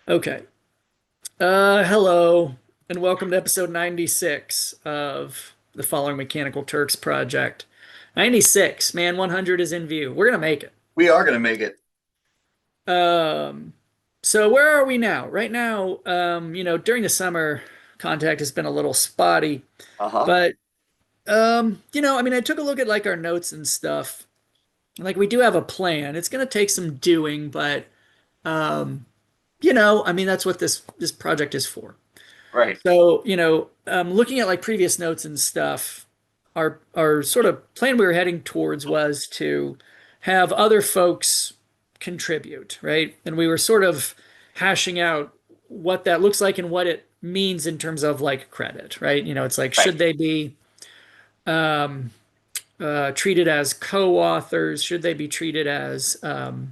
Okay. Hello, and welcome to episode 96 of the Following Mechanical Turks project. 96, man, 100 is in view. We're gonna make it. We are going to make it. Um, so where are we now? Right now, during the summer, contact has been a little spotty, Uh-huh. but I took a look at like our notes and stuff. Like we do have a plan. It's gonna take some doing, but um, that's what this project is for. Right. So, looking at like previous notes and stuff, our sort of plan we were heading towards was to have other folks contribute, right? And we were sort of hashing out what that looks like and what it means in terms of like credit, right? It's like Right. should they be um, treated as co-authors? Should they be treated as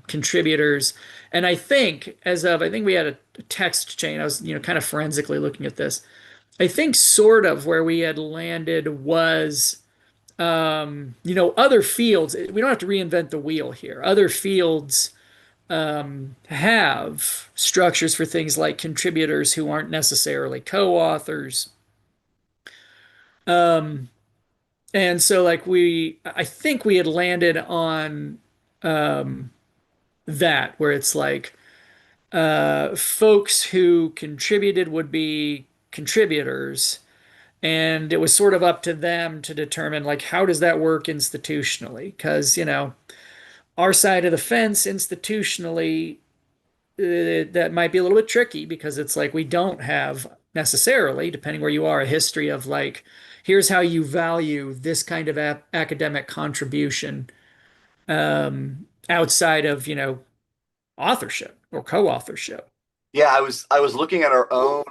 contributors? And I think we had a text chain. I was, kind of forensically looking at this. I think sort of where we had landed was, other fields. We don't have to reinvent the wheel here. Other fields have structures for things like contributors who aren't necessarily co-authors. Um, and so, like, I think we had landed on um, that, where it's like folks who contributed would be contributors. And it was sort of up to them to determine like how does that work institutionally? Because, our side of the fence institutionally, that might be a little bit tricky because it's like we don't have necessarily, depending where you are, a history of like, here's how you value this kind of academic contribution outside of, authorship or co-authorship. Yeah, I was looking at our own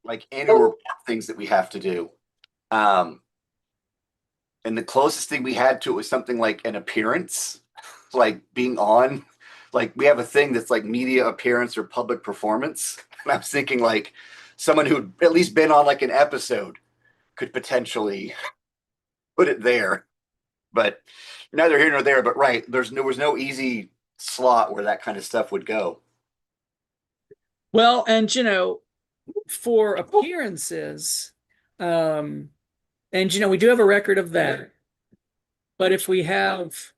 like annual report things that we have to do. Um and the closest thing we had to it was something like an appearance, like being on. Like we have a thing that's like media appearance or public performance. And I was thinking like someone who'd at least been on like an episode could potentially put it there. But neither here nor there, but right, there was no easy slot where that kind of stuff would go. Well, and for appearances, um, and we do have a record of that. But if we have,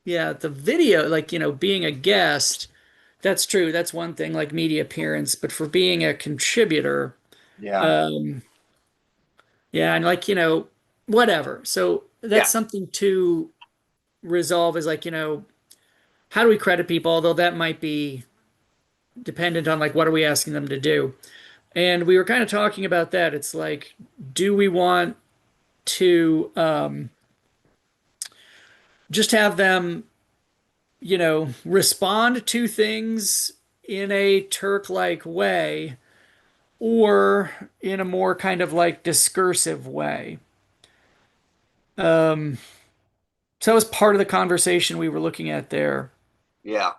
yeah, the video, like, being a guest, that's true. That's one thing, like media appearance. But for being a contributor, Yeah. um, yeah, and like, whatever. So Yeah. that's something to resolve is like, how do we credit people? Although that might be dependent on like what are we asking them to do? And we were kind of talking about that. It's like, do we want to just have them respond to things in a Turk-like way or in a more kind of like discursive way. Um, so that was part of the conversation we were looking at there. Yeah.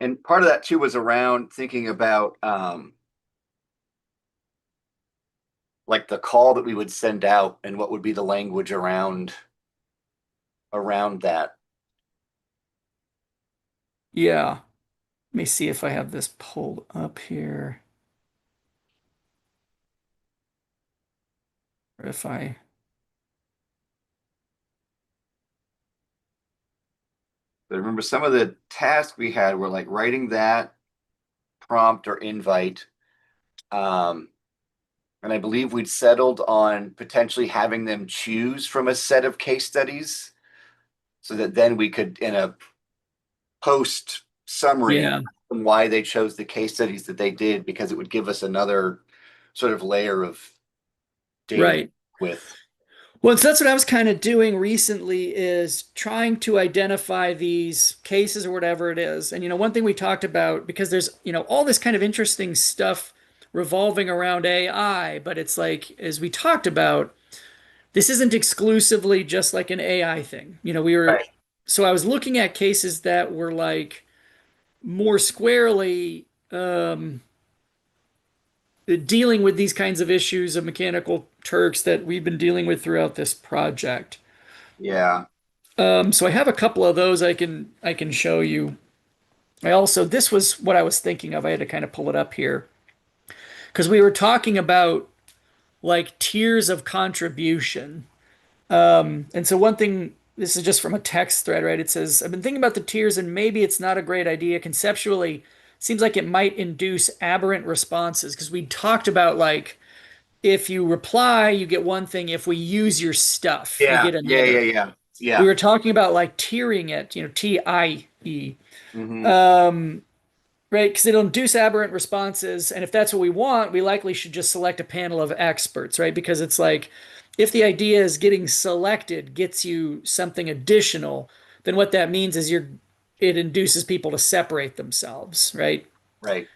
And part of that too was around thinking about like the call that we would send out and what would be the language around that. Yeah. Let me see if I have this pulled up here. Or if I, But I remember some of the tasks we had were like writing that prompt or invite. Um, and I believe we'd settled on potentially having them choose from a set of case studies so that then we could, in a post summary, yeah, why they chose the case studies that they did, because it would give us another sort of layer of data right. with. Well, so that's what I was kind of doing recently is trying to identify these cases or whatever it is. And one thing we talked about because there's, all this kind of interesting stuff revolving around AI, but it's like as we talked about, this isn't exclusively just like an AI thing. We were Right. so I was looking at cases that were like more squarely dealing with these kinds of issues of mechanical Turks that we've been dealing with throughout this project. Yeah. So I have a couple of those I can show you. I also, this was what I was thinking of. I had to kind of pull it up here because we were talking about like tiers of contribution. And so one thing, this is just from a text thread, right? It says, I've been thinking about the tiers and maybe it's not a great idea. Conceptually, seems like it might induce aberrant responses because we talked about like if you reply, you get one thing. If we use your stuff, you Yeah, get yeah, yeah, another. yeah, We yeah. were talking about like tiering it, TIE. Hmm. Um, right? Because it'll induce aberrant responses. And if that's what we want, we likely should just select a panel of experts, right? Because it's like if the idea is getting selected gets you something additional, then what that means is it induces people to separate themselves, right? Right.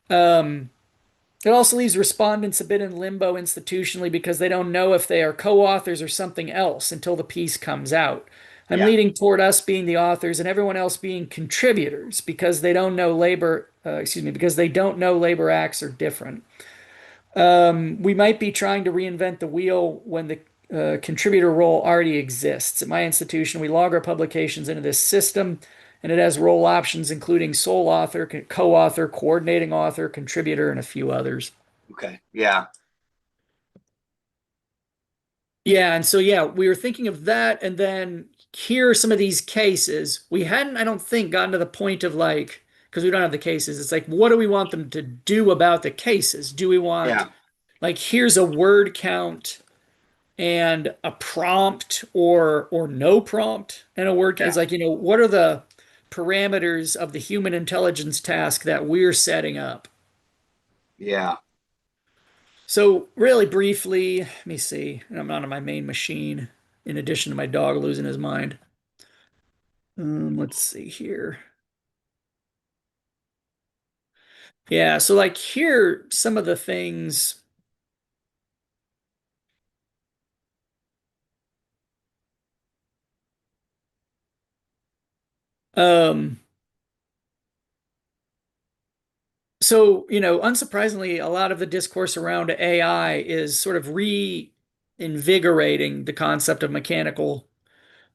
Um, it also leaves respondents a bit in limbo institutionally because they don't know if they are co-authors or something else until the piece comes out. I'm Yeah. leaning toward us being the authors and everyone else being contributors because they don't know because they don't know labor acts are different. We might be trying to reinvent the wheel when the contributor role already exists. At my institution, we log our publications into this system, and it has role options including sole author, co-author, coordinating author, contributor, and a few others. Okay. Yeah. Yeah, and so yeah, we were thinking of that, and then here are some of these cases. We hadn't, I don't think, gotten to the point of like, because we don't have the cases. It's like, what do we want them to do about the cases? Do we want Yeah. like here's a word count and a prompt or no prompt and a word count? Yeah. It's like, what are the parameters of the human intelligence task that we're setting up? Yeah. So really briefly, let me see. I'm not on my main machine, in addition to my dog losing his mind. Let's see here. Yeah, so like here, some of the things. Um, so unsurprisingly, a lot of the discourse around AI is sort of reinvigorating the concept of mechanical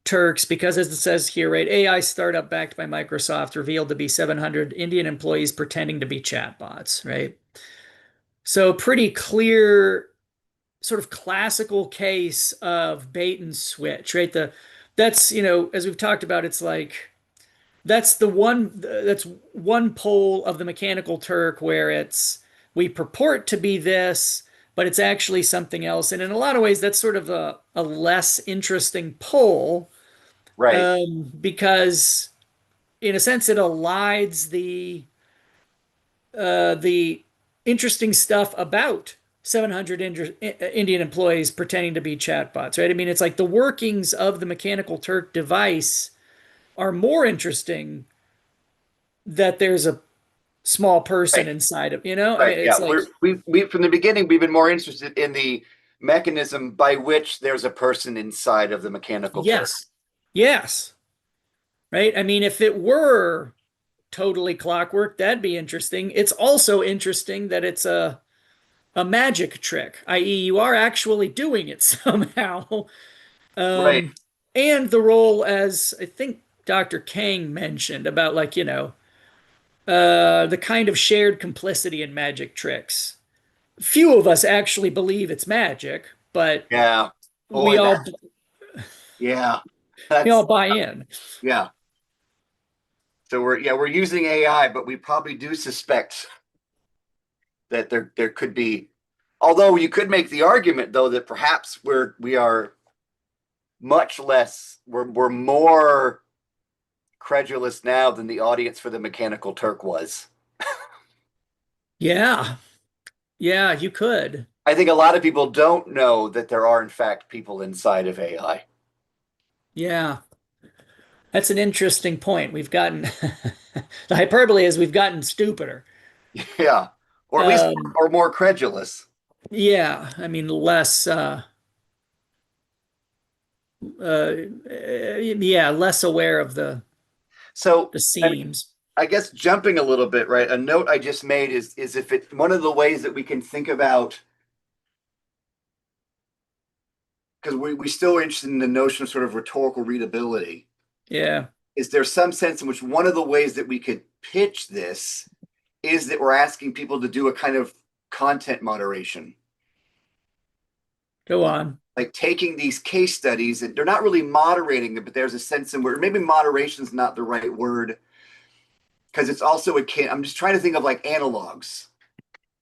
Turks because, as it says here, right, AI startup backed by Microsoft revealed to be 700 Indian employees pretending to be chatbots, right? So pretty clear sort of classical case of bait and switch, right? That's, as we've talked about, it's like that's one pole of the Mechanical Turk where it's we purport to be this, but it's actually something else. And in a lot of ways, that's sort of a less interesting pole, Right. because in a sense it elides the interesting stuff about 700 Indian employees pretending to be chatbots, right? I mean, it's like the workings of the Mechanical Turk device are more interesting that there's a small person Right. inside of, I Right. mean, it's Yeah. like, We from the beginning we've been more interested in the mechanism by which there's a person inside of the mechanical Turk. yes, yes, right? I mean, if it were totally clockwork, that'd be interesting. It's also interesting that it's a magic trick, i.e., you are actually doing it somehow. Right. Um, and the role, as I think Dr. Kang mentioned, about like, the kind of shared complicity in magic tricks. Few of us actually believe it's magic, but Yeah. we Boy, that all yeah. we all That's buy in. yeah. So we're using AI, but we probably do suspect that there could be, although you could make the argument though that perhaps we are much less we're more credulous now than the audience for the Mechanical Turk was. Yeah, yeah, you could. I think a lot of people don't know that there are in fact people inside of AI. Yeah, that's an interesting point. We've gotten the hyperbole is we've gotten stupider. Yeah. Or at least Um, or more credulous. yeah, I mean less. Yeah, less aware of So the I mean, seams. I guess jumping a little bit, right? A note I just made is if it one of the ways that we can think about because we still are interested in the notion of sort of rhetorical readability. Yeah. is there some sense in which one of the ways that we could pitch this is that we're asking people to do a kind of content moderation, Go on. like taking these case studies, and they're not really moderating them, but there's a sense in where maybe moderation is not the right word, because it's also a can. I'm just trying to think of like analogs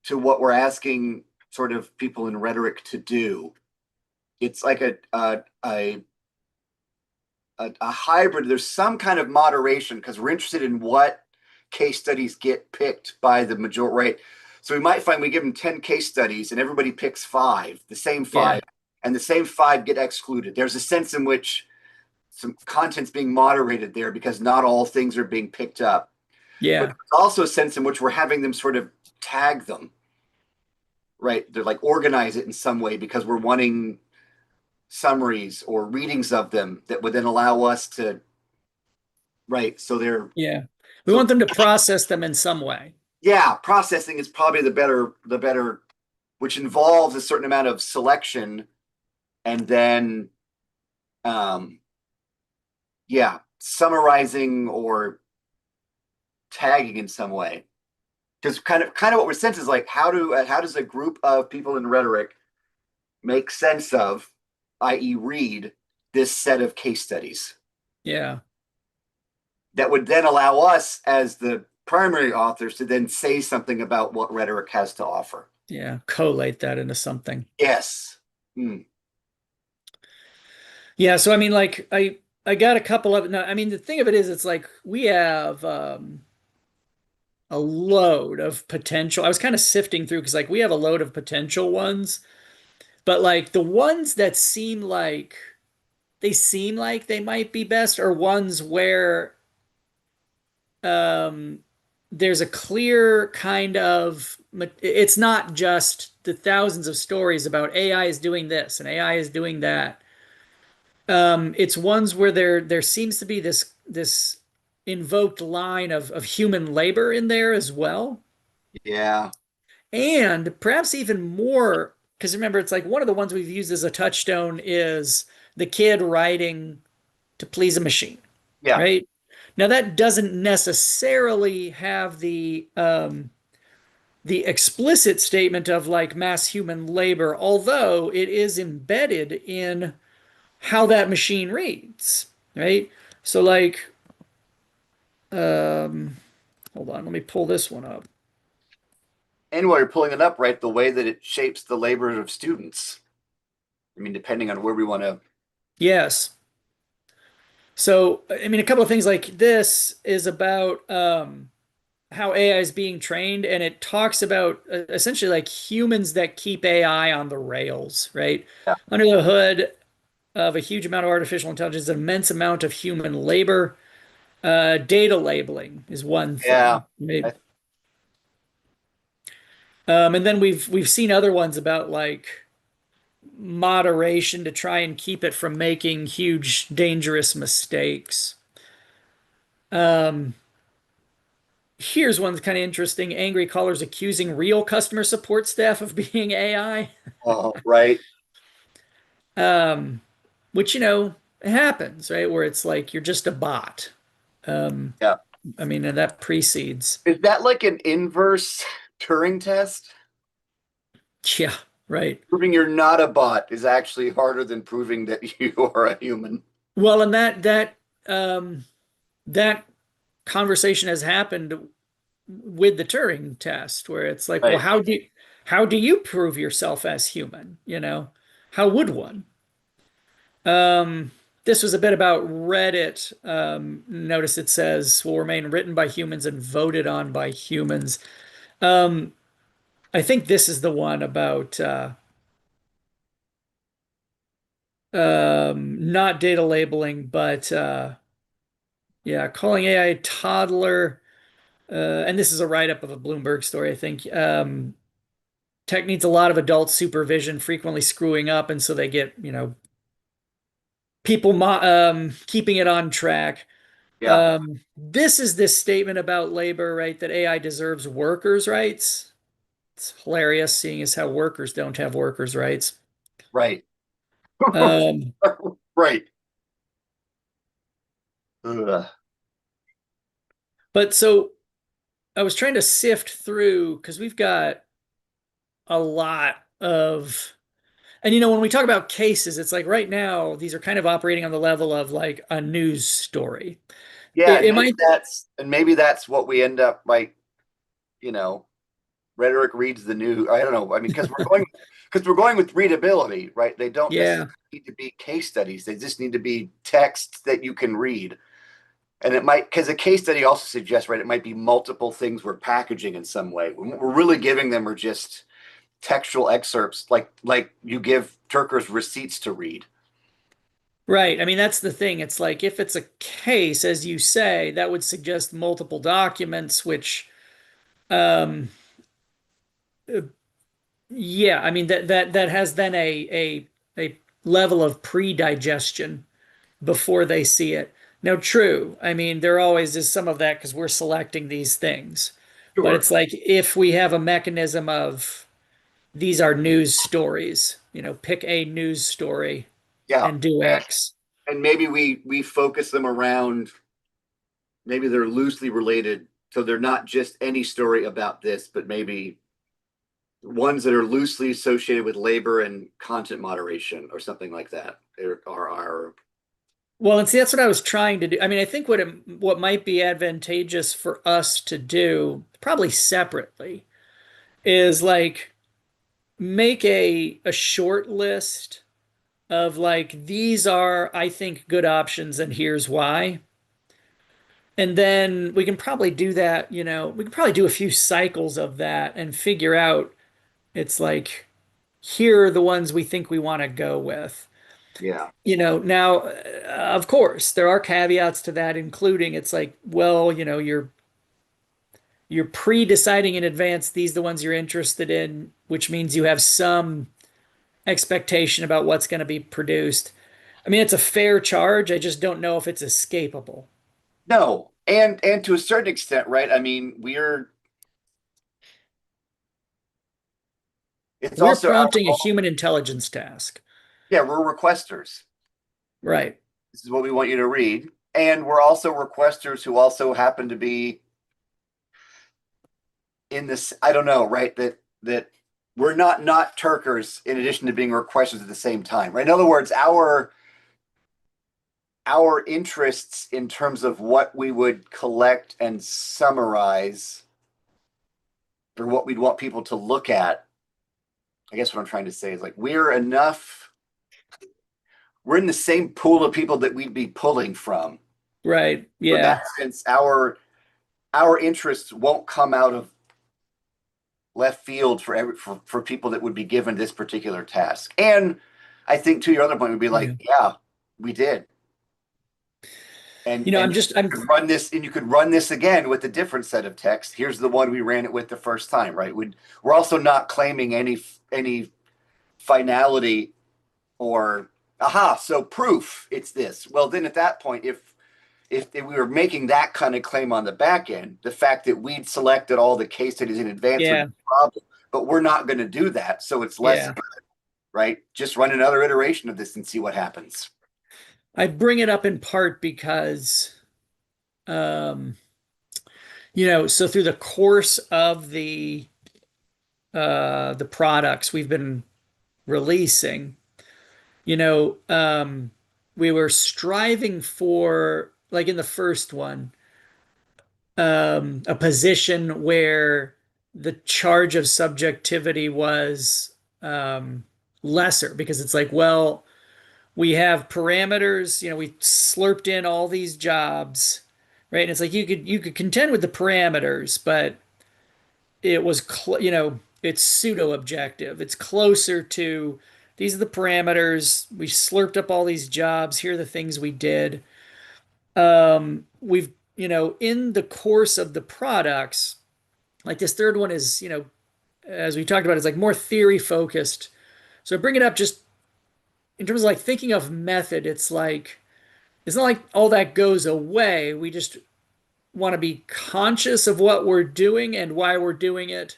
to what we're asking sort of people in rhetoric to do. It's like a hybrid. There's some kind of moderation because we're interested in what case studies get picked by the majority, right? So we might find we give them 10 case studies and everybody picks five, the same Yeah. five, and the same five get excluded. There's a sense in which some content's being moderated there because not all things are being picked up. But Yeah. there's also a sense in which we're having them sort of tag them, right? They're like organize it in some way because we're wanting summaries or readings of them that would then allow us to, right? So they're, Yeah. We so want them to process them in some way. yeah, processing is probably the better, which involves a certain amount of selection and then, um, yeah, summarizing or tagging in some way. Because kind of what we're sense is like how does a group of people in rhetoric make sense of, i.e., read this set of case studies Yeah. that would then allow us as the primary authors to then say something about what rhetoric has to offer. Yeah. Collate that into something. Yes. Hmm. Yeah. So I mean, like I got a couple of no, I mean the thing of it is it's like we have a load of potential. I was kind of sifting through because like we have a load of potential ones, but like the ones that seem like they might be best are ones where um, there's a clear kind of it's not just the thousands of stories about AI is doing this and AI is doing that. It's ones where there seems to be this invoked line of human labor in there as well. Yeah. And perhaps even more, because remember, it's like one of the ones we've used as a touchstone is the kid writing to please a machine, Yeah. right? Now that doesn't necessarily have the explicit statement of like mass human labor, although it is embedded in how that machine reads, right? So like, um, hold on, let me pull this one up. And while you're pulling it up, right, the way that it shapes the labor of students. I mean, depending on where we want to. Yes. So, I mean, a couple of things like this is about how AI is being trained, and it talks about essentially like humans that keep AI on the rails, right? Yeah. Under the hood of a huge amount of artificial intelligence, an immense amount of human labor. Data labeling is one Yeah. thing, right? I, And then we've seen other ones about like moderation to try and keep it from making huge, dangerous mistakes. Um, Here's one that's kind of interesting. Angry callers accusing real customer support staff of being AI. right. Um, which, happens, right? Where it's like you're just a bot. Um, Yeah. I mean, and that precedes. Is that like an inverse Turing test? Yeah, right. Proving you're not a bot is actually harder than proving that you are a human. Well, and um that conversation has happened with the Turing test, where it's like, well, Right. how do you prove yourself as human? How would one? Um, this was a bit about Reddit. Notice it says will remain written by humans and voted on by humans. Um, I think this is the one about not data labeling, but yeah, calling AI a toddler. And this is a write-up of a Bloomberg story, I think. Tech needs a lot of adult supervision, frequently screwing up, and so they get, people keeping it on track. Yeah. This is this statement about labor, right? That AI deserves workers' rights. It's hilarious seeing as how workers don't have workers' rights. Right. Um, Right. Ugh. But so I was trying to sift through because we've got a lot of, and when we talk about cases, it's like right now these are kind of operating on the level of like a news story. Yeah, It might, and maybe that's what we end up like, you know, rhetoric reads the new. I don't know. I mean, because we're going with readability, right? They don't necessarily yeah, need to be case studies. They just need to be text that you can read. And it might, because a case study also suggests, right, it might be multiple things we're packaging in some way. What we're really giving them are just textual excerpts, like you give Turkers receipts to read. right. I mean, that's the thing. It's like if it's a case, as you say, that would suggest multiple documents, which, um, yeah, I mean that has then a level of pre-digestion before they see it. Now, true. I mean, there always is some of that because we're selecting these things. But Sure. it's like if we have a mechanism of these are news stories, pick a news story Yeah. and do And, X. and maybe we focus them around, maybe they're loosely related. So they're not just any story about this, but maybe ones that are loosely associated with labor and content moderation or something like that. Are Well, and see, that's what I was trying to do. I mean, I think what might be advantageous for us to do, probably separately, is like make a short list of like these are, I think, good options, and here's why. And then we can probably do that, we can probably do a few cycles of that and figure out it's like here are the ones we think we want to go with. yeah. Now, of course, there are caveats to that, including it's like, well, you're pre-deciding in advance these are the ones you're interested in, which means you have some expectation about what's going to be produced. I mean, it's a fair charge. I just don't know if it's escapable. No, and to a certain extent, right? I mean, it's We're also our prompting a role. human intelligence task. Yeah, we're requesters. Right. This is what we want you to read. And we're also requesters who also happen to be in this, I don't know, right? That we're not Turkers in addition to being requesters at the same time, right? In other words, our interests in terms of what we would collect and summarize or what we'd want people to look at, I guess what I'm trying to say is like we're in the same pool of people that we'd be pulling from. Right. So in Yeah. that sense, our interests won't come out of left field for people that would be given this particular task. And I think to your other point would be Yeah. like, yeah, we did. And I'm just, I'm, you could run this again with a different set of text. Here's the one we ran it with the first time, right? We're also not claiming any finality or aha, so proof it's this. Well, then at that point, if we were making that kind of claim on the back end, the fact that we'd selected all the case studies in advance would be yeah. a problem. But we're not going to do that, so it's less Yeah. good, right? Just run another iteration of this and see what happens. I bring it up in part because, um, so through the course of the products we've been releasing, you know, um, we were striving for, like in the first one, a position where the charge of subjectivity was lesser because it's like, well, we have parameters, we slurped in all these jobs, right? And it's like you could contend with the parameters, but it was it's pseudo objective. It's closer to these are the parameters. We slurped up all these jobs. Here are the things we did. We've in the course of the products, like this third one is as we talked about, it's like more theory focused. So I bring it up just in terms of like thinking of method. It's not like all that goes away. We just want to be conscious of what we're doing and why we're doing it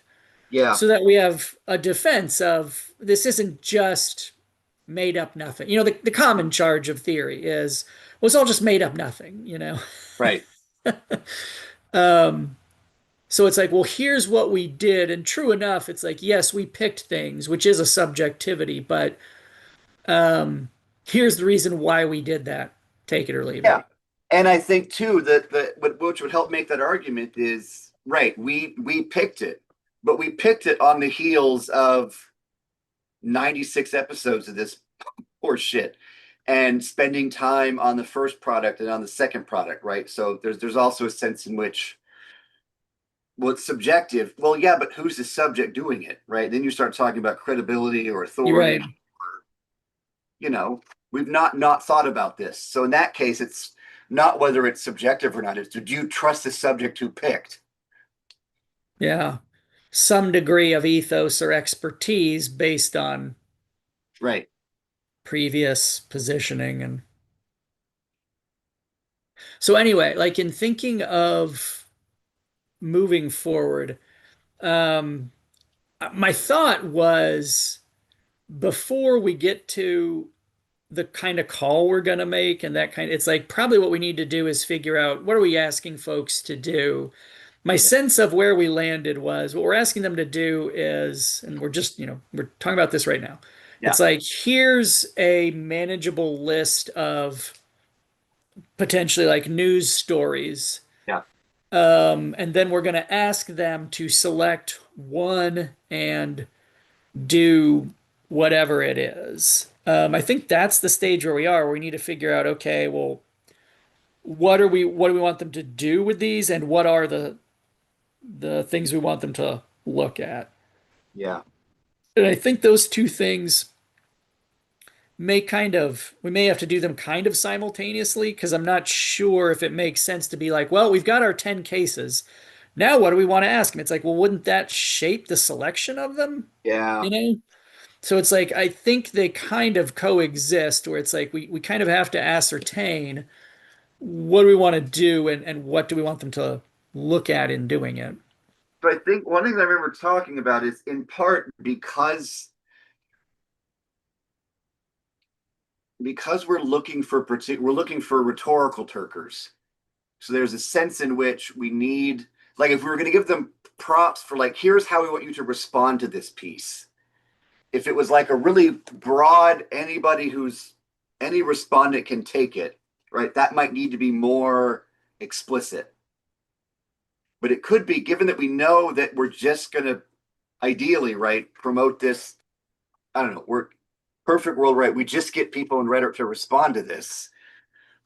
Yeah, so that we have a defense of this isn't just made up nothing. The common charge of theory is, well, it's all just made up nothing. right. Um, so it's like, well, here's what we did. And true enough, it's like, yes, we picked things, which is a subjectivity, but um, here's the reason why we did that. Take it or leave Yeah. it. And I think too that which would help make that argument is right. We picked it, but we picked it on the heels of 96 episodes of this horse shit and spending time on the first product and on the second product, right? So there's also a sense in which, well, it's subjective. Well, yeah, but who's the subject doing it, right? Then you start talking about credibility or You're authority. right. You know, we've not thought about this. So in that case, it's not whether it's subjective or not. It's do you trust the subject who picked? Yeah. Some degree of ethos or expertise based on Right. previous positioning. And so, anyway, like in thinking of moving forward, um, my thought was before we get to the kind of call we're going to make and that kind, it's like probably what we need to do is figure out what are we asking folks to do. My Yeah. sense of where we landed was what we're asking them to do is, and we're just, we're talking about this right now. Yeah. It's like, here's a manageable list of potentially like news stories. Yeah. And then we're going to ask them to select one and do whatever it is. I think that's the stage where we are, where we need to figure out, okay, well, what do we want them to do with these, and what are the things we want them to look at? Yeah. And I think those two things we may have to do them kind of simultaneously because I'm not sure if it makes sense to be like, well, we've got our 10 cases. Now what do we want to ask them? It's like, well, wouldn't that shape the selection of them? Yeah. You know? So it's like I think they kind of coexist where it's like we kind of have to ascertain what do we want to do and what do we want them to look at in doing it. But I think one thing that I remember talking about is in part because we're looking for rhetorical Turkers. So there's a sense in which we need, like, if we were going to give them prompts for, like, here's how we want you to respond to this piece. If it was like a really broad, any respondent can take it, right? That might need to be more explicit. But it could be, given that we know that we're just going to ideally, right, promote this. I don't know, we're perfect world, right? We just get people in rhetoric to respond to this,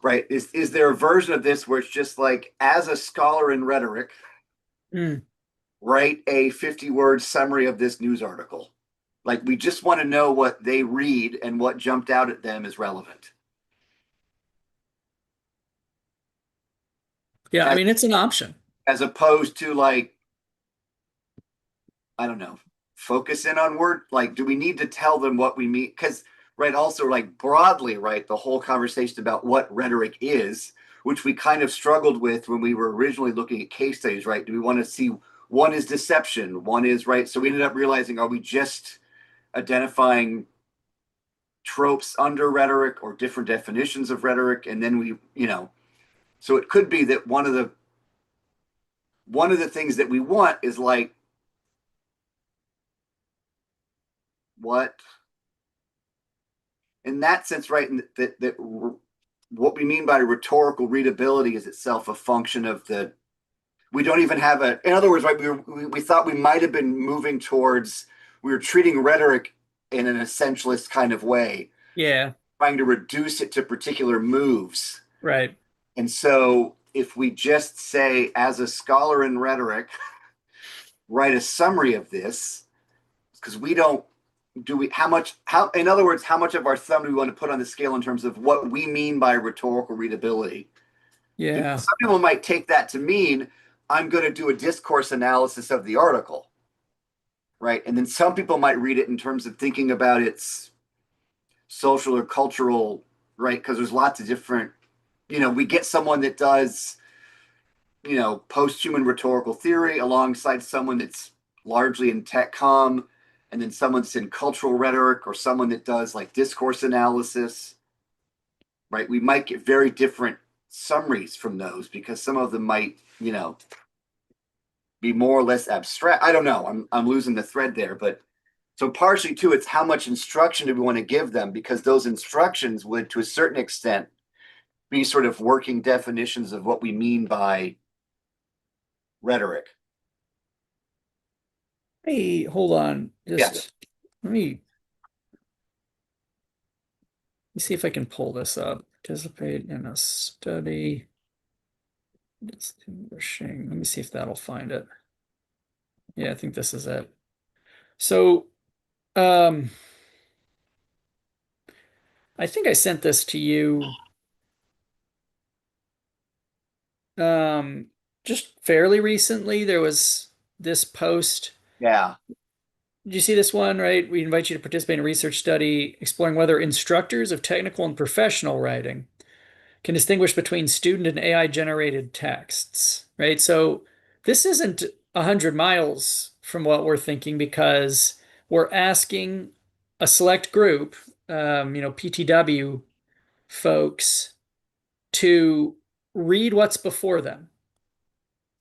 right? Is there a version of this where it's just like, as a scholar in rhetoric, Mm, write a 50-word summary of this news article? Like, we just want to know what they read and what jumped out at them is relevant. yeah, I As, mean it's an option. as opposed to, like, I don't know, focus in on word. Like, do we need to tell them what we mean? Because, right, also, like, broadly, right, the whole conversation about what rhetoric is, which we kind of struggled with when we were originally looking at case studies, right? Do we want to see one is deception, one is, right? So we ended up realizing, are we just identifying tropes under rhetoric or different definitions of rhetoric? And then so it could be that one of the things that we want is like, what in that sense, right? That what we mean by rhetorical readability is itself a function of the. We don't even have a. In other words, right? We thought we might have been moving towards. We were treating rhetoric in an essentialist kind of way, Yeah, trying to reduce it to particular moves. right. And so, if we just say, as a scholar in rhetoric, write a summary of this, because we don't do we how in other words, how much of our thumb do we want to put on the scale in terms of what we mean by rhetorical readability? Because Yeah. some people might take that to mean I'm going to do a discourse analysis of the article, right? And then some people might read it in terms of thinking about its social or cultural, right? Because there's lots of different, we get someone that does, post-human rhetorical theory alongside someone that's largely in tech com, and then someone that's in cultural rhetoric or someone that does like discourse analysis, right? We might get very different summaries from those because some of them might, be more or less abstract. I don't know. I'm losing the thread there, but so partially too, it's how much instruction do we want to give them because those instructions would, to a certain extent, be sort of working definitions of what we mean by rhetoric. Hey, hold on. Yes. Just let me see if I can pull this up. Participate in a study. Distinguishing. Let me see if that'll find it. Yeah, I think this is it. So, um, I think I sent this to you, um, just fairly recently. There was this post. Yeah. Did you see this one, right? We invite you to participate in a research study exploring whether instructors of technical and professional writing can distinguish between student and AI generated texts, right? So this isn't 100 miles from what we're thinking because we're asking a select group, PTW folks, to read what's before them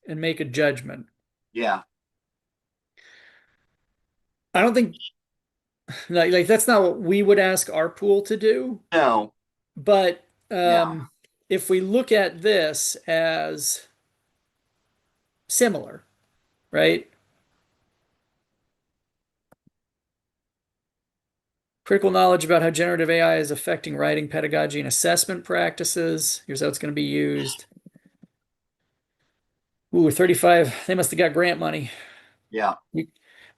and make a judgment. Yeah. I don't think like that's not what we would ask our pool to do, No. but Yeah. if we look at this as similar, right? Critical knowledge about how generative AI is affecting writing, pedagogy, and assessment practices. Here's how it's going to be used. Ooh, 35. They must have got grant money. Yeah. We,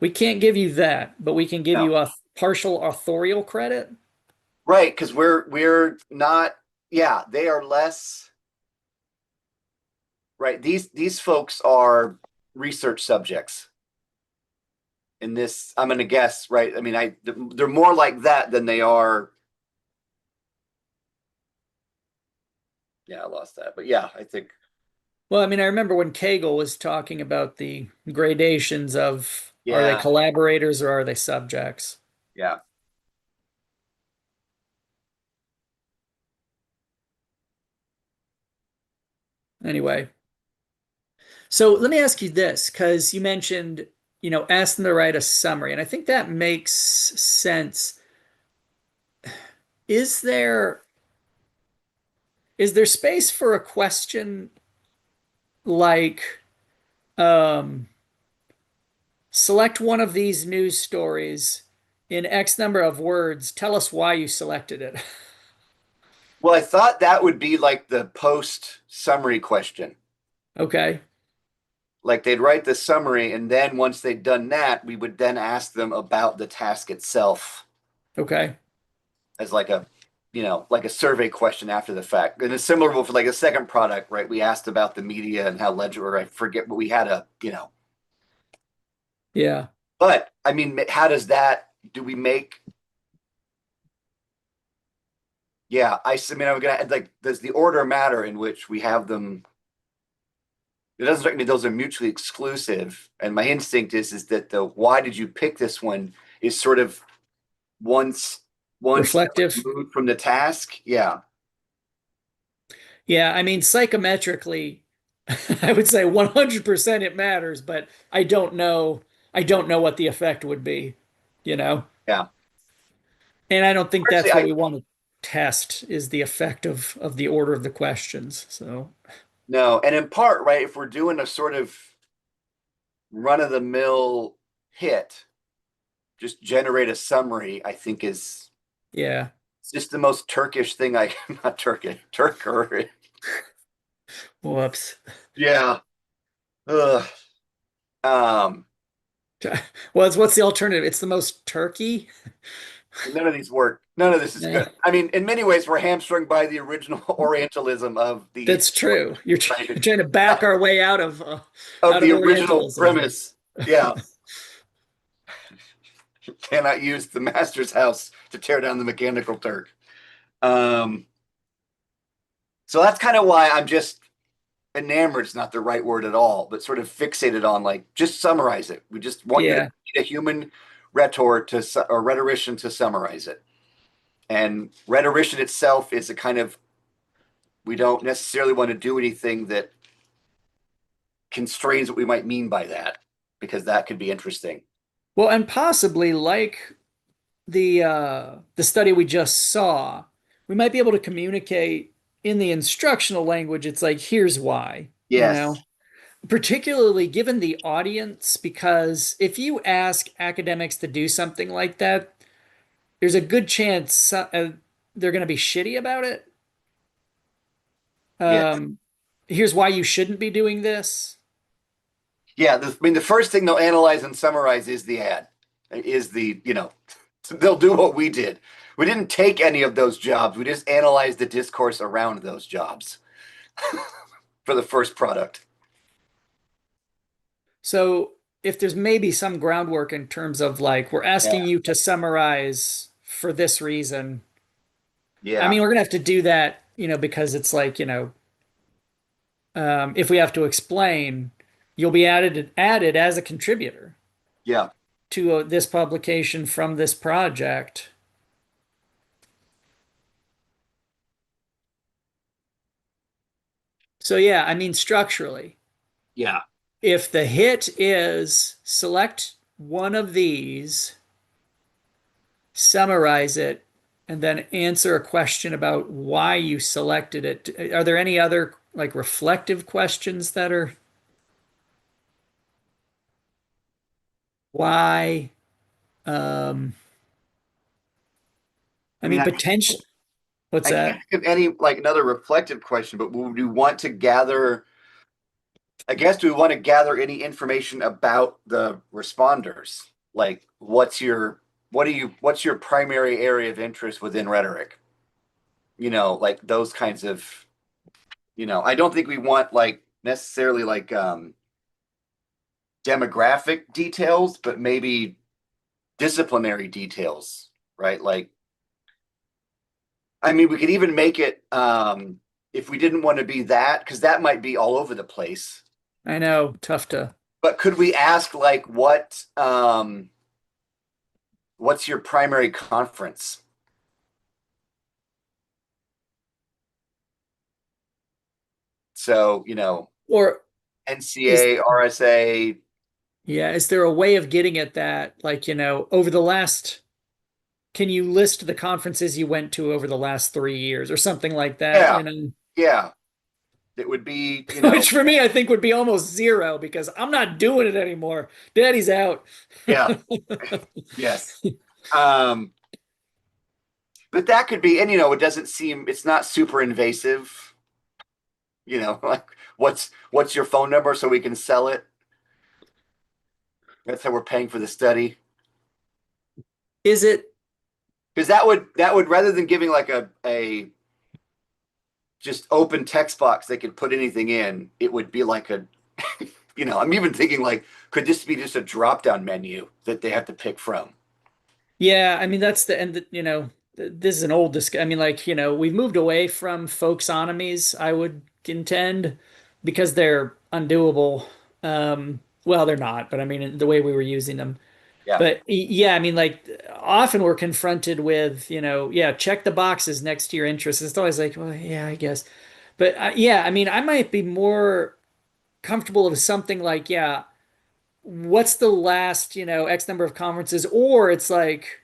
we can't give you that, but we can give No. you a partial authorial credit. Right, because we're not, yeah, they are less right. These folks are research subjects in this. I'm gonna guess, right? I mean, they're more like that than they are. Yeah, I lost that, but yeah, I think Well, I mean, I remember when Kagel was talking about the gradations of are they yeah, collaborators or are they subjects? yeah. Anyway, so let me ask you this, because you mentioned, ask them to write a summary, and I think that makes sense. Is there is there space for a question like, um, select one of these news stories in X number of words, tell us why you selected it? Well, I thought that would be like the post summary question. Okay. Like they'd write the summary, and then once they'd done that, we would then ask them about the task itself Okay. as like a, like a survey question after the fact. And it's similar for like a second product, right? We asked about the media and how ledger, or I forget, but we had Yeah. but I mean, how does that, do we make, yeah, I mean, I'm gonna like, does the order matter in which we have them? It doesn't strike me those are mutually exclusive. And my instinct is that the why did you pick this one is sort of once step Reflective. removed from the task. Yeah. Yeah. I mean, psychometrically, I would say 100% it matters, but I don't know. I don't know what the effect would be, you know? Yeah. And I don't think Actually, that's what we want to test is the effect of the order of the questions. So, no. And in part, right, if we're doing a sort of run of the mill hit, just generate a summary, I think is yeah. it's just the most Turkish thing I not Turkish, Turker. Whoops. Yeah. Ugh. Um, Well, what's the alternative? It's the most turkey. none of these work. None of this is Yeah, good. I mean, in many ways, we're hamstrung by the original Orientalism of the that's true. You're, right, you're trying to back our way of out the of original Orientalism. premise. Yeah, cannot use the master's house to tear down the mechanical Turk. Um, so that's kind of why I'm just enamored. Is not the right word at all, but sort of fixated on like just summarize it. We just want you to Yeah. need a human rhetor to or rhetorician to summarize it. And rhetorician itself is a kind of We don't necessarily want to do anything that constrains what we might mean by that, because that could be interesting. Well, and possibly like the study we just saw, we might be able to communicate in the instructional language. It's like, here's why, you Yes. know, particularly given the audience, because if you ask academics to do something like that, there's a good chance they're going to be shitty about it. Yes. Um, Here's why you shouldn't be doing this. Yeah. I mean, the first thing they'll analyze and summarize is the ad, is they'll do what we did. We didn't take any of those jobs. We just analyzed the discourse around those jobs for the first product. So if there's maybe some groundwork in terms of like, we're Yeah. asking you to summarize for this reason. I Yeah. mean, we're gonna have to do that, because it's like, if we have to explain, you'll be added as a contributor Yeah. to this publication from this project. So yeah, I mean, structurally, Yeah. if the hit is select one of these, summarize it, and then answer a question about why you selected it. Are there any other like reflective questions that are why? Um, I I mean, mean, potential. What's I that? can't think of any like another reflective question, but would you want to gather? I guess do we want to gather any information about the responders? Like, what's your primary area of interest within rhetoric? Like those kinds of, I don't think we want like necessarily like demographic details, but maybe disciplinary details, right? Like, I mean, we could even make it if we didn't want to be that, because that might be all over the place. I know, tough to. But could we ask like what's your primary conference? So, Or is NCA, RSA. yeah, is there a way of getting at that? Like, over the last, can you list the conferences you went to over the last 3 years or something like that? Yeah, yeah. It would be, Which for me, I think would be almost zero because I'm not doing it anymore. Daddy's out. yeah, yes. Um, but that could be, and it doesn't seem, it's not super invasive, like what's your phone number so we can sell it? That's how we're paying for the study. Is it? Because that would rather than giving like a just open text box they could put anything in, it would be like a I'm even thinking like, could this be just a drop down menu that they have to pick from? Yeah, I mean that's the and this is an old disc. I mean, like, we've moved away from folksonomies, I would contend, because they're undoable. Well, they're not, but I mean the way we were using them. Yeah, But yeah, I mean, like often we're confronted with, yeah, check the boxes next to your interests. It's always like, well, yeah, I guess. But yeah, I mean, I might be more comfortable with something like, yeah, what's the last, X number of conferences? Or it's like,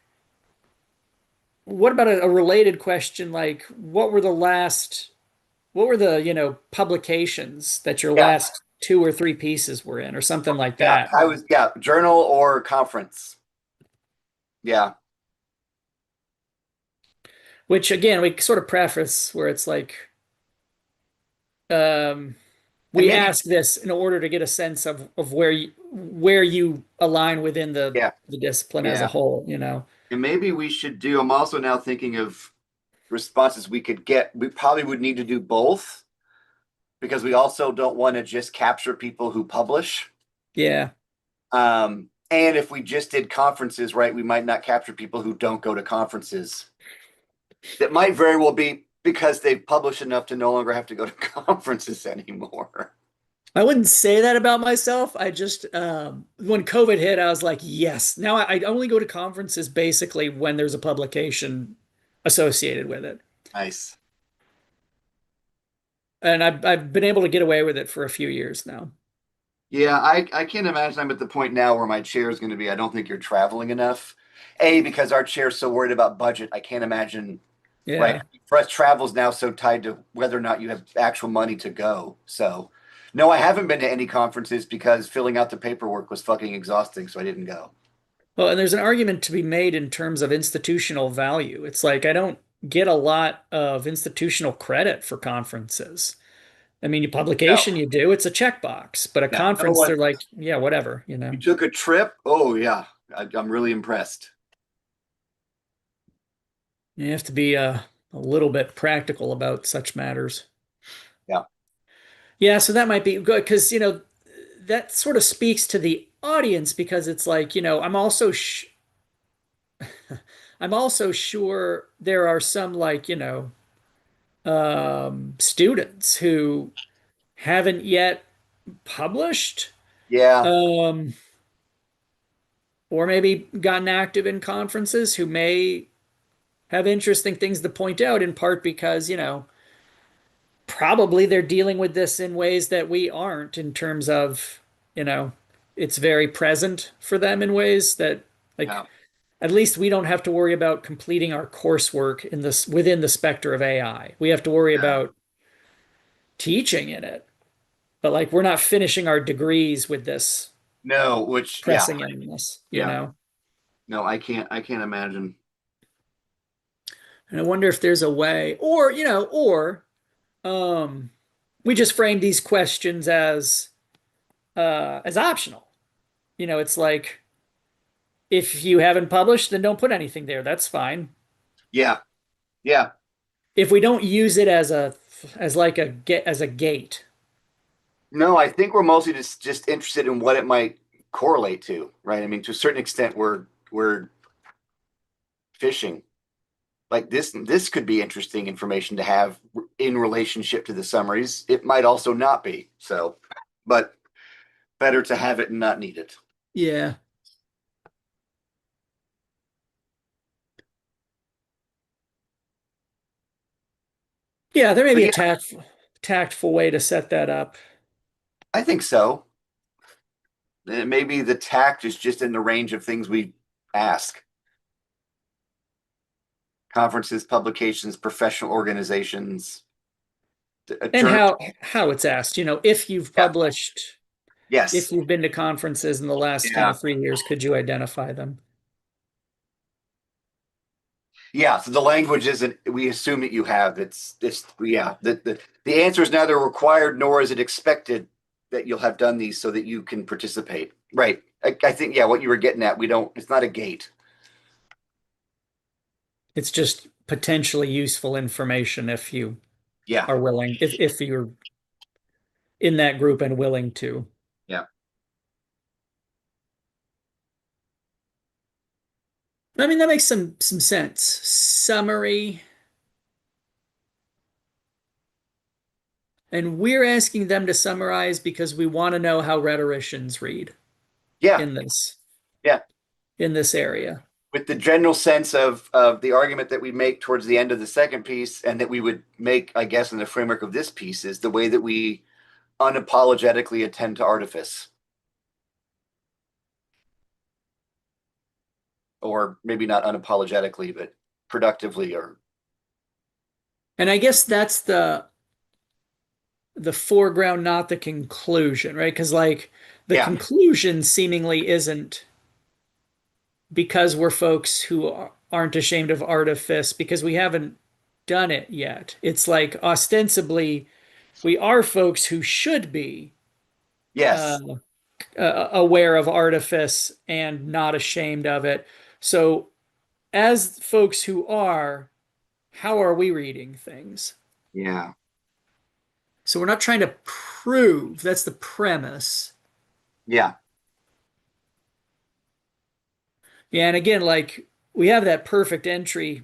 what about a related question like, what were the, publications that your yeah, last two or three pieces were in, or something like yeah. that? Journal or conference. Yeah, Which again, we sort of preface where it's like, um, and we maybe ask this in order to get a sense of where you align within yeah, the discipline as a yeah. whole. And maybe we should do. I'm also now thinking of responses we could get. We probably would need to do both because we also don't want to just capture people who publish. Yeah. And if we just did conferences, right, we might not capture people who don't go to conferences. That might very well be because they've published enough to no longer have to go to conferences anymore. I wouldn't say that about myself. I just when COVID hit, I was like, yes. Now I only go to conferences basically when there's a publication associated with it. Nice. And I've been able to get away with it for a few years now. Yeah, I can't imagine I'm at the point now where my chair is going to be. I don't think you're traveling enough. A, because our chair's so worried about budget, I can't imagine. Right. Yeah. For us, travel's now so tied to whether or not you have actual money to go. So, no, I haven't been to any conferences because filling out the paperwork was fucking exhausting, so I didn't go. Well, and there's an argument to be made in terms of institutional value. It's like I don't get a lot of institutional credit for conferences. I mean, your No, publication you do, it's a checkbox, but a yeah, no conference, one. they're like, yeah, whatever, You took a trip? Oh, yeah. I'm really impressed. You have to be a little bit practical about such matters. Yeah. Yeah, so that might be good because, that sort of speaks to the audience because it's like, I'm also sure there are some like, students who haven't yet published, Yeah. um, or maybe gotten active in conferences who may have interesting things to point out in part because, probably they're dealing with this in ways that we aren't in terms of, you know, it's very present for them in ways that like Yeah. at least we don't have to worry about completing our coursework in this within the specter of AI. We have to worry Yeah. about teaching in it, but like we're not finishing our degrees with this No, which, yeah. pressing illness, you Yeah. know? No, I can't imagine. And I wonder if there's a way, or, um, we just frame these questions as optional. It's like if you haven't published, then don't put anything there. That's fine. Yeah. Yeah. If we don't use it as like as a gate. No, I think we're mostly just interested in what it might correlate to, right? I mean, to a certain extent, we're fishing. Like this could be interesting information to have in relationship to the summaries. It might also not be. So, but better to have it and not need it. Yeah. Yeah, there may But be a yeah, tactful way to set that up. I think so. Maybe the tact is just in the range of things we ask. Conferences, publications, professional organizations, a And journal. how it's asked, if you've Yeah. published, if Yes. you've been to conferences in the last, Yeah. 3 years, could you identify them? Yeah, so the language isn't, we assume that you have. It's this, yeah. The answer is neither required nor is it expected that you'll have done these so that you can participate. Right. I think, yeah, what you were getting at, we don't, it's not a gate. It's just potentially useful information if you Yeah. are willing, if you're in that group and willing to. Yeah. I mean, that makes some sense. Summary, and we're asking them to summarize because we want to know how rhetoricians read Yeah. in this Yeah. in this area. With the general sense of the argument that we make towards the end of the second piece and that we would make, I guess, in the framework of this piece is the way that we unapologetically attend to artifice. Or maybe not unapologetically, but productively or And I guess that's the foreground, not the conclusion, right? Because like the yeah. conclusion seemingly isn't because we're folks who aren't ashamed of artifice because we haven't done it yet. It's like ostensibly we are folks who should be uh, Yes. aware of artifice and not ashamed of it. So, as folks who are, how are we reading things? Yeah. So, we're not trying to prove, that's the premise. Yeah. Yeah, and again, like we have that perfect entry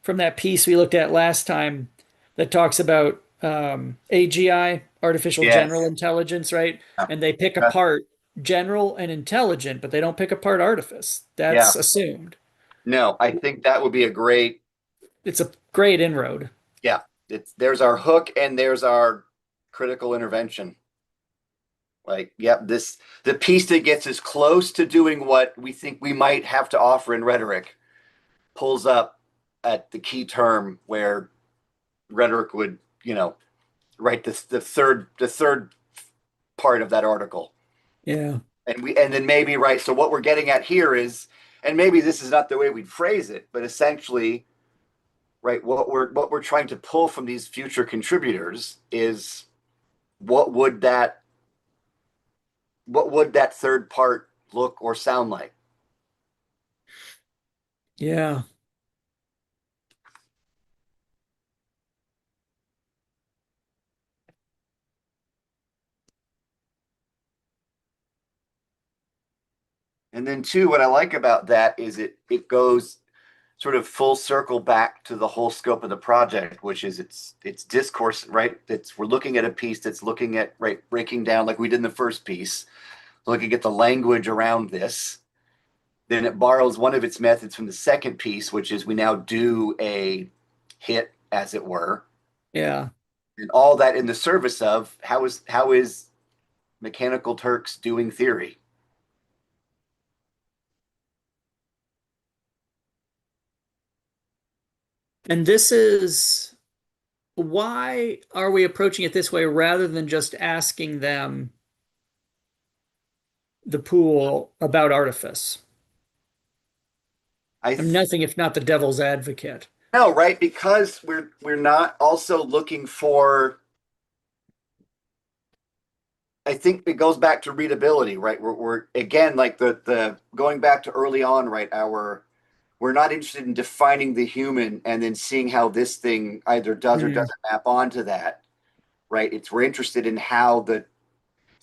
from that piece we looked at last time that talks about AGI, artificial general Yes. intelligence, right? Yeah. And they pick Uh, apart general and intelligent, but they don't pick apart artifice. yeah. That's assumed. No, I think that would be a great, It's a great inroad. yeah. It's there's our hook and there's our critical intervention. Like, yep, this the piece that gets as close to doing what we think we might have to offer in rhetoric pulls up at the key term where rhetoric would, write the third part of that article. Yeah. And then maybe right. So what we're getting at here is, and maybe this is not the way we'd phrase it, but essentially, right, what we're trying to pull from these future contributors is what would that what would that third part look or sound like? Yeah. And then two, what I like about that is it goes sort of full circle back to the whole scope of the project, which is it's discourse, right? It's we're looking at a piece that's looking at right breaking down like we did in the first piece, looking at the language around this. Then it borrows one of its methods from the second piece, which is we now do a hit, as it were, Yeah. and all that in the service of how is Mechanical Turks doing theory? And this is why are we approaching it this way rather than just asking them the pool about artifice? I I'm nothing if not the devil's advocate. know, right? Because we're not also looking for. I think it goes back to readability, right? We're again like the going back to early on, right? We're not interested in defining the human and then seeing how this thing either does or Hmm. doesn't map onto that, right? It's we're interested in how the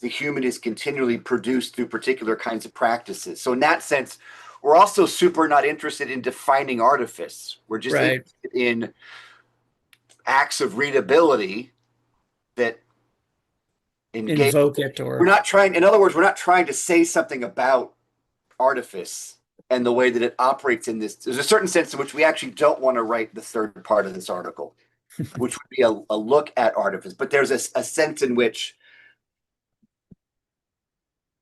human is continually produced through particular kinds of practices. So in that sense, we're also super not interested in defining artifice. We're just Right. interested in acts of readability that engage. Invoke it We're or not trying, in other words, we're not trying to say something about artifice and the way that it operates in this. There's a certain sense in which we actually don't want to write the third part of this article, which would be a look at artifice. But there's a sense in which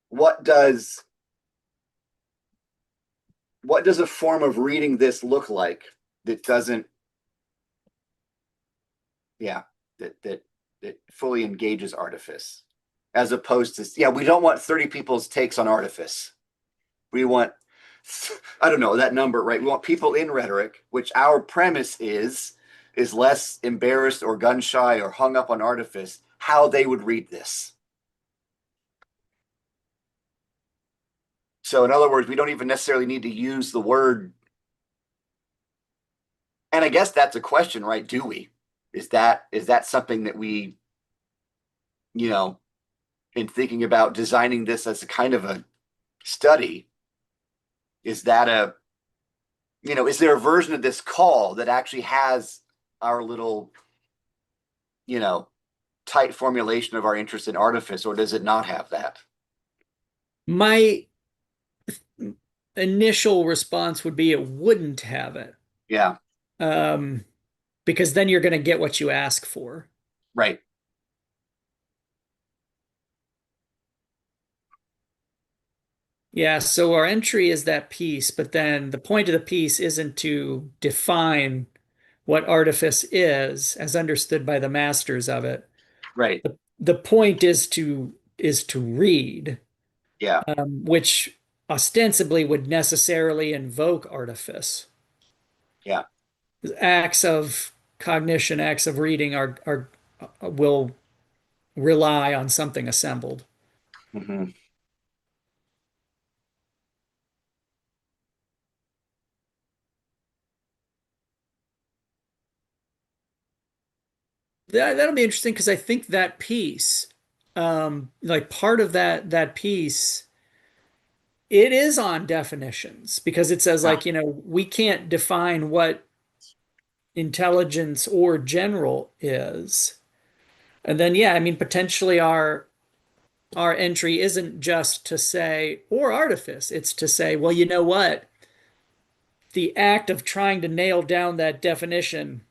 what does what does a form of reading this look like that doesn't, yeah, that fully engages artifice, as opposed to, yeah, we don't want 30 people's takes on artifice. We want, I don't know that number, right? We want people in rhetoric, which our premise is less embarrassed or gun shy or hung up on artifice, how they would read this. So in other words, we don't even necessarily need to use the word. And I guess that's a question, right? Do we? Is that something that we, you know, in thinking about designing this as a kind of a study, is that is there a version of this call that actually has our little, you know, tight formulation of our interest in artifice, or does it not have that? my initial response would be it wouldn't have it. Yeah, Um, because then you're going to get what you ask for. right. Yeah, so our entry is that piece, but then the point of the piece isn't to define what artifice is as understood by the masters of it. Right. The point is to read, Yeah. which ostensibly would necessarily invoke artifice. Yeah. Acts of cognition, acts of reading are will rely on something assembled. Hmm. That'll be interesting because I think that piece, like part of that piece, it is on definitions because it says Yeah. like, we can't define what intelligence or general is. And then yeah, I mean potentially our entry isn't just to say or artifice, it's to say, well, you know what? The act of trying to nail down that definition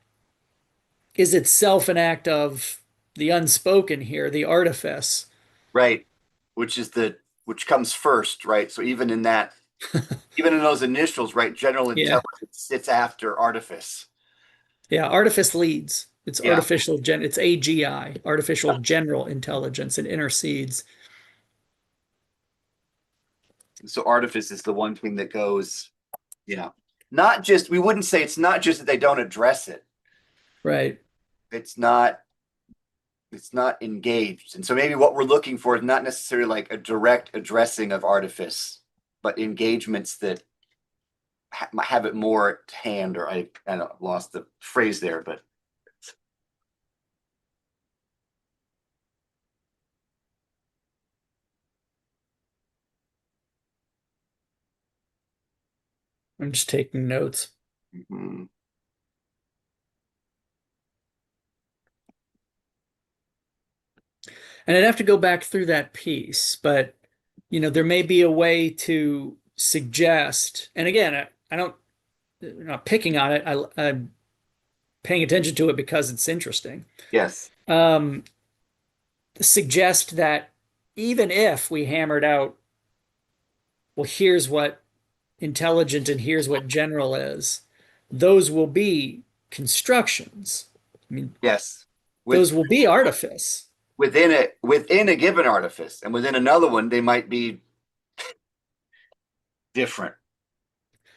is itself an act of the unspoken here, the artifice. right? Which is the which comes first, right? So even in those initials, right? General Yeah. intelligence sits after artifice. Yeah, artifice leads. Yeah. It's AGI, artificial general intelligence. It intercedes. So artifice is the one thing that goes, yeah. Not just we wouldn't say it's not just that they don't address it. Right. It's not it's not engaged. And so maybe what we're looking for is not necessarily like a direct addressing of artifice, but engagements that have it more at hand, or I don't know, lost the phrase there, but I'm just taking notes. mm-hmm. And I'd have to go back through that piece, but there may be a way to suggest, and again, I don't, I'm not picking on it. I'm paying attention to it because it's interesting. Yes, Um, Suggest that even if we hammered out, well, here's what intelligent and here's what general is, those will be constructions. I mean, yes. With those will be artifice. within a given artifice, and within another one, they might be different.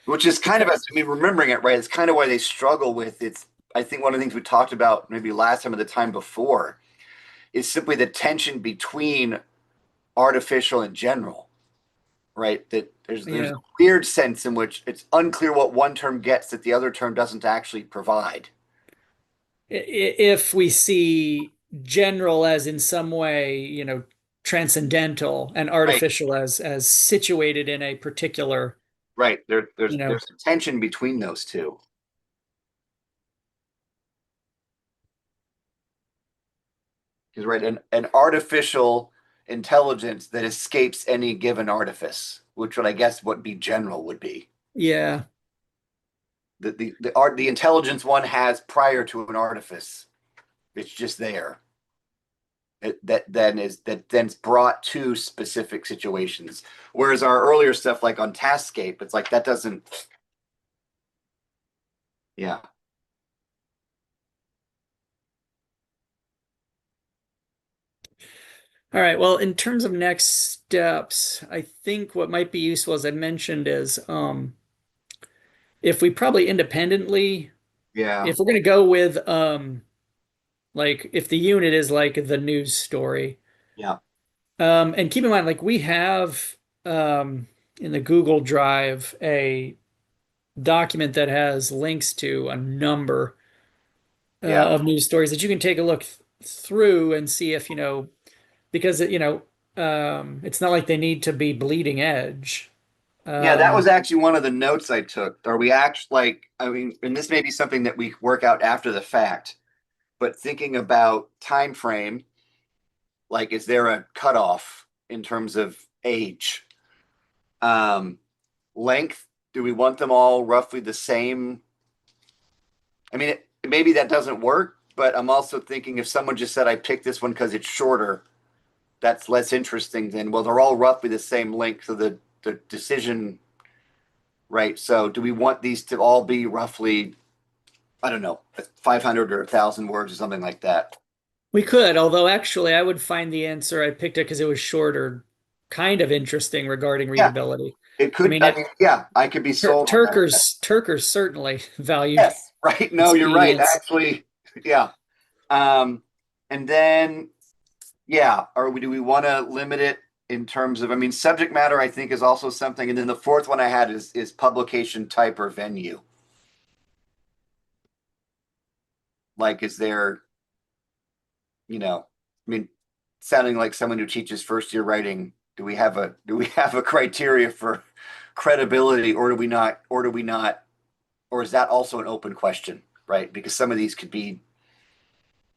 Which is kind of, I mean, remembering it right, it's kind of why they struggle with it's. I think one of the things we talked about maybe last time or the time before is simply the tension between artificial and general, right? That there's a Yeah. weird sense in which it's unclear what one term gets that the other term doesn't actually provide. If we see general as in some way, transcendental and Right, artificial as situated in a particular, right. There, you know, there's a tension between those two. Because right, an artificial intelligence that escapes any given artifice, which would I guess what be general would be. yeah, The intelligence one has prior to an artifice. It's just there. That then's brought to specific situations. Whereas our earlier stuff, like on Taskscape, it's like that doesn't. Yeah, all right. Well, in terms of next steps, I think what might be useful, as I mentioned, is if we probably independently, yeah, if we're going to go with like if the unit is like the news story, yeah, and keep in mind, like we have in the Google Drive a document that has links to a number yeah, of news stories that you can take a look through and see if because it's not like they need to be bleeding edge. yeah. That was Um, actually one of the notes I took. Are we actually like? I mean, and this may be something that we work out after the fact, but thinking about time frame, like, is there a cutoff in terms of age? Um, Length, do we want them all roughly the same? I mean, maybe that doesn't work, but I'm also thinking if someone just said, I picked this one because it's shorter, that's less interesting than, well, they're all roughly the same length. So the decision, right? So do we want these to all be roughly, I don't know, 500 or 1,000 words or something like that? we could, although actually I would find the answer I picked it because it was shorter, kind of interesting regarding Yeah, readability. it I could. mean, I mean, yeah, I could be sold on that. Turkers certainly valued Yes, right. No, you're right. expedience. Actually, yeah. Um, and then yeah, or do we want to limit it in terms of, I mean, subject matter, I think is also something. And then the fourth one I had is publication type or venue. Like, is there, I mean, sounding like someone who teaches first year writing, do we have a criteria for credibility, or do we not, or is that also an open question, right? Because some of these could be,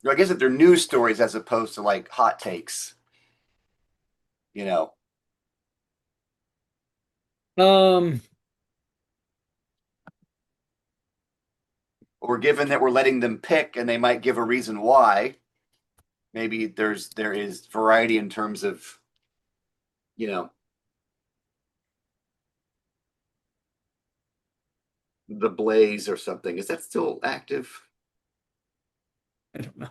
I guess if they're news stories as opposed to like hot takes, you know, Um, or given that we're letting them pick and they might give a reason why. maybe there is variety in terms of, you know, the blaze or something. Is that still active? I don't know.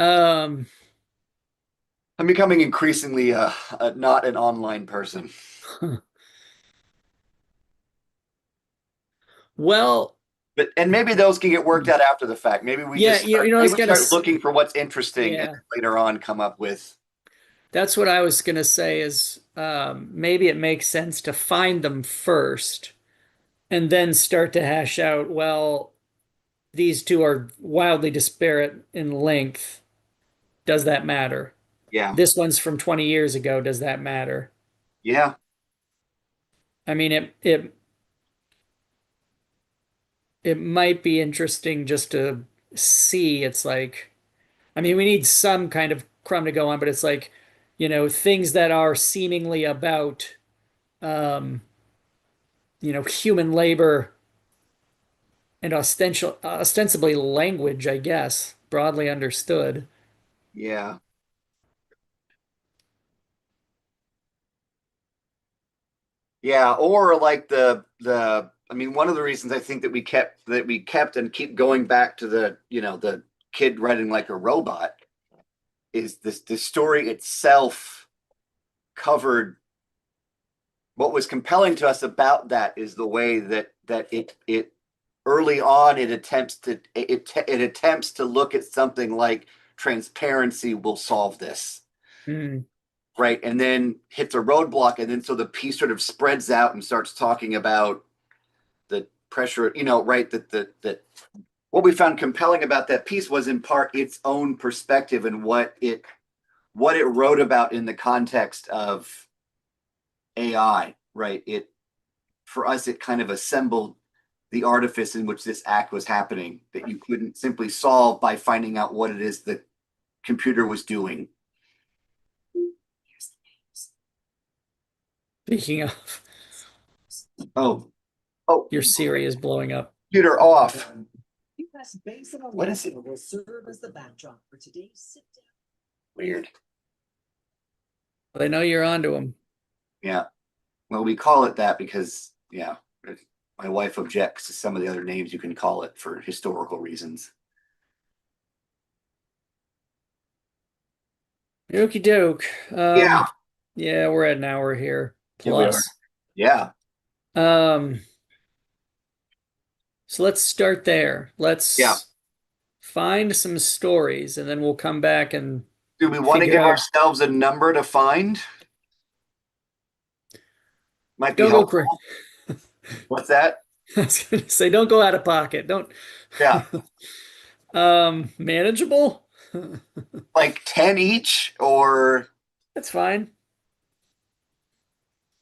Um, I'm becoming increasingly not an online person. well, But and maybe those can get worked out after the fact. Maybe we yeah, just you, start you know, I maybe was we gonna, start looking for what's interesting and yeah, then later on come up with that's what I was gonna say is maybe it makes sense to find them first and then start to hash out, well, these two are wildly disparate in length. Does that matter? yeah. This one's from 20 years ago. Does that matter? Yeah. I mean, it might be interesting just to see. It's like, I mean, we need some kind of crumb to go on, but it's like, things that are seemingly about, um, human labor and ostensibly language, I guess, broadly understood. Yeah. Yeah, or like the I mean one of the reasons I think that we kept and keep going back to the, the kid writing like a robot is this the story itself covered what was compelling to us about that is the way that it early on it attempts to look at something like transparency will solve this, Hmm. right, and then hits a roadblock, and then so the piece sort of spreads out and starts talking about the pressure, right, that what we found compelling about that piece was in part its own perspective and what it wrote about in the context of AI, right? It For us, it kind of assembled the artifice in which this act was happening that you couldn't simply solve by finding out what it is the computer was doing. Speaking of, Oh, oh, your Siri is blowing up. computer off. What is it? Weird. They know you're onto them. Yeah. Well, we call it that because, yeah, my wife objects to some of the other names you can call it for historical reasons. Okie doke. Yeah. Yeah, we're at an hour here Yeah, we are. plus. Yeah. Um, so let's start there. Yeah. Let's find some stories and then we'll come back and Do we want to figure give out. ourselves a number to find? Might be Don't go crazy. helpful. What's that? I was gonna say, don't go out of pocket. Don't. Yeah. Manageable? Like 10 each, or That's fine.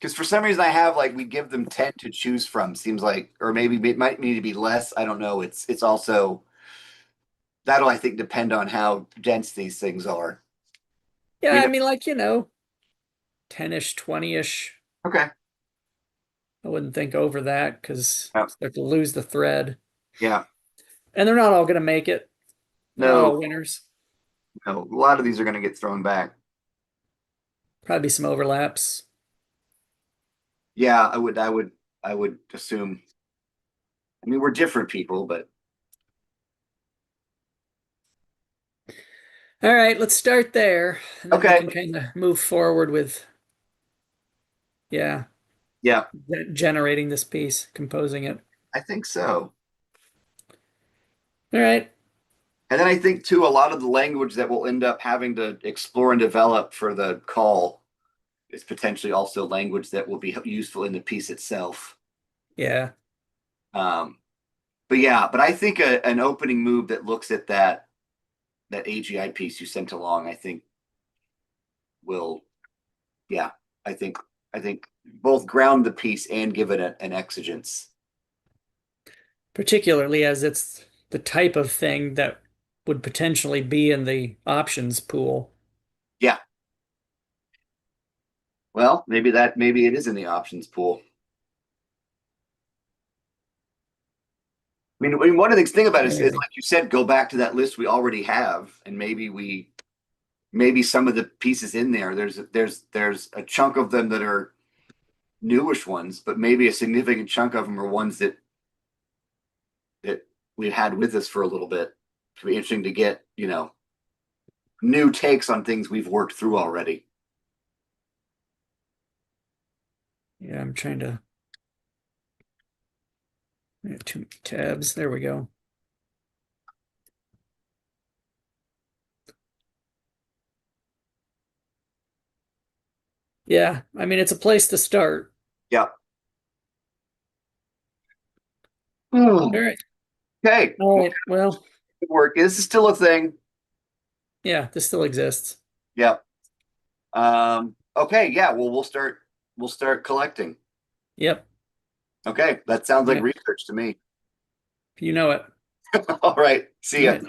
because for some reason I have like we give them 10 to choose from. Seems like, or maybe it might need to be less. I don't know. It's also that'll, I think, depend on how dense these things are. Yeah, We I know. mean, like, 10-ish, 20-ish. Okay. I wouldn't think over that because Yeah. start to lose the thread. Yeah. And they're not all going to make it. They're not No, all winners. no. A lot of these are going to get thrown back. Probably some overlaps. Yeah, I would assume. I mean, we're different people, but All right, let's start there. And then we okay. can kind of move forward with, yeah, Yeah, generating this piece, composing it. I think so. All right. And then I think too, a lot of the language that we'll end up having to explore and develop for the call is potentially also language that will be useful in the piece itself. Yeah. Um, but yeah, but I think an opening move that looks at that AGI piece you sent along, I think will, yeah, I think I think both ground the piece and give it an exigence. Particularly as it's the type of thing that would potentially be in the options pool. Yeah, well, maybe it is in the options pool. I mean, one of the things about it is Maybe. like you said, go back to that list we already have, and maybe we maybe some of the pieces in there. There's a chunk of them that are newish ones, but maybe a significant chunk of them are ones that we've had with us for a little bit. It'd be interesting to get, new takes on things we've worked through already. Yeah, I'm trying to. I have too many tabs. There we go. Yeah, I mean, it's a place to start. Yeah. Hmm. All right. Okay. All Well, right. Well, good work. This is still a thing. yeah, this still exists. Yeah. Okay. Yeah. Well, we'll start collecting. Yep. Okay. That sounds All like right. research to me. You know it. All right. See All ya. right.